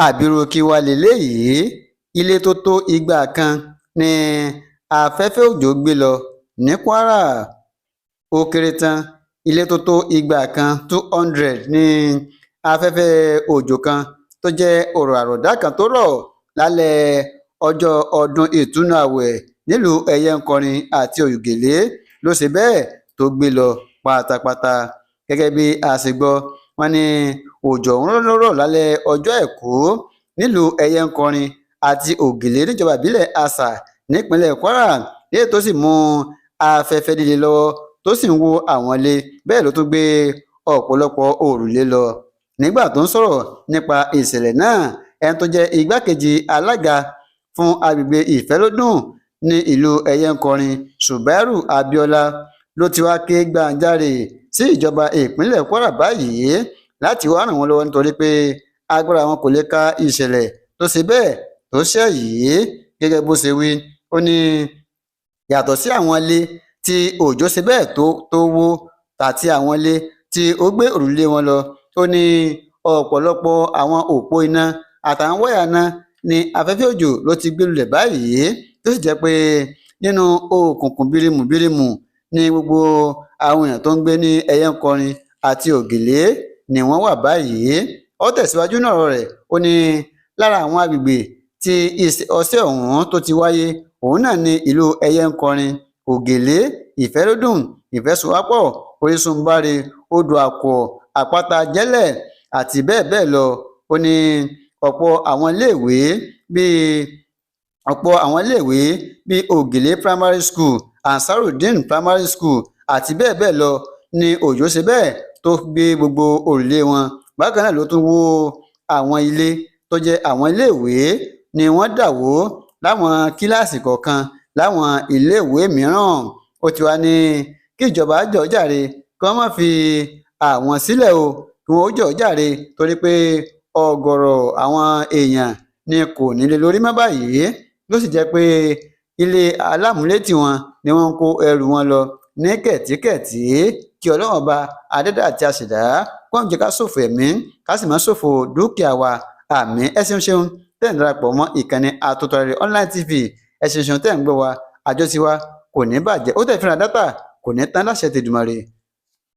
àbírú kí wàá lélẹ́yìí ilé tó tó igba kan ní afẹ́fẹ́ òjò gbé lọ ní kwara. Ó kéré tán ilé tó tó igba kan 200 ní afẹ́fẹ́ òjò kan tó jẹ́ ọ̀rọ̀ àròdá kan tó rọ̀ lálẹ́ ọjọ́ ọdún ìtúnu ààwẹ̀ nílùú ẹ̀yẹ́nkọrin àti ògèlè ló ṣe bẹ́ẹ̀ tó gbé lọ pátápátá. Gẹ́gẹ́ bí a ṣe gbọ́, wọ́n ní òjò ọ̀hún ló rọ̀ lálẹ́ ọjọ́ àìkú nílùú ẹ̀yẹ́nkọrin àti ògèlè níjọba ìbílẹ̀ àṣà nípínlẹ̀ kwara, léyìí tó sì mú afẹ́fẹ́ líle lọ́wọ́ tó sì ń wó àwọn ilé, bẹ́ẹ̀ ló tún gbé ọ̀pọ̀lọpọ̀ òrùlé lọ. Nígbà tó ń sọ̀rọ̀ nípa ìṣẹ̀lẹ̀ náà, ẹni tó jẹ́ igbákejì alága fún agbègbè ìfẹ́lódùn ní ìlú ẹ̀yẹ́nkọrin Ṣùbẹ́rù Abíọ́lá ló ti wá ké gbàǹjarè sí ìjọba ìpínlẹ̀ kwara báyìí láti wá ràn wọ́n lọ́wọ́ nítorí pé agbára wọn kò lè ka ìṣẹ̀lẹ̀ tó ṣe bẹ́ẹ̀ tó ṣẹ̀ yìí. Gẹ́gẹ́ bó ṣe wí, ó ní yàtọ̀ sí àwọn ilé tí òjò ṣe bẹ́ẹ̀ tó wó àti àwọn ilé tí ó gbé òrùlé wọn lọ, ó ní ọ̀pọ̀lọpọ̀ àwọn òpó iná àtàwọn wáyà náà ní afẹ́fẹ́ òjò ló ti gbé lulẹ̀ báyìí, tó sì jẹ́ pé nínú òkùnkùn bírímù ní gbogbo àwọn èèyàn tó ń gbé ní ẹ̀yẹ́nkọrin àti ògèlè ni wọ́n wà báyìí. Ó tẹ̀síwájú náà rẹ̀, ó ní lára àwọn agbègbè tí ọṣẹ́ ọ̀hún tó ti wáyé òun náà ní ìlú ẹ̀yẹ́nkọrin, ògèlè, ìfẹ́lódùn, ìfẹ́sowápọ̀, orísunbáre, odò àkọ́, àpáta jẹ́lẹ̀ àti bẹ́ẹ̀ bẹ́ẹ̀ lọ. Ó ní ọ̀pọ̀ àwọn iléèwé bíi ògèlè primary school, ansarudeen primary school àti bẹ́ẹ̀ bẹ́ẹ̀ lọ ní òjò ṣe bẹ́ẹ̀ tó gbé gbogbo òrùlé wọn. Bákan náà ló tún wó àwọn ilé tó jẹ́ àwọn iléèwé ni wọ́n dà wó láwọn kíláàsì kọ̀ọ̀kan láwọn iléèwé mìíràn. Ó ti wá ní kí ìjọba jọ̀ọ́ jàre kí wọ́n má fi àwọn sílẹ̀ o, kí wọ́n ó jọ̀ọ́ jàre torí pé ọ̀gọ̀rọ̀ àwọn èèyàn ni kò nílé lórí mọ́ báyìí, ló sì jẹ́ pé ilé alámúlétì wọn ni wọ́n ń kó ẹrù wọn lọ ní kẹ̀tíkẹ̀tí. Kí Ọlọ́run ọba adẹ́dá àti àṣẹ̀dá kó má jẹ́ ká ṣòfò ẹ̀mí ká sì má ṣòfò dúkìá wa, àmín. Ẹ ṣeun tẹ́ ń darapọ̀ mọ́ ìkànnì Àtótó Arére online tv, ẹ ṣeun tẹ́ ń gbọ́ wa, àjọṣe wa kò ní bàjẹ́, ó tẹ̀ fìrà dátà kò ní tán láṣẹ tèdùmàrè.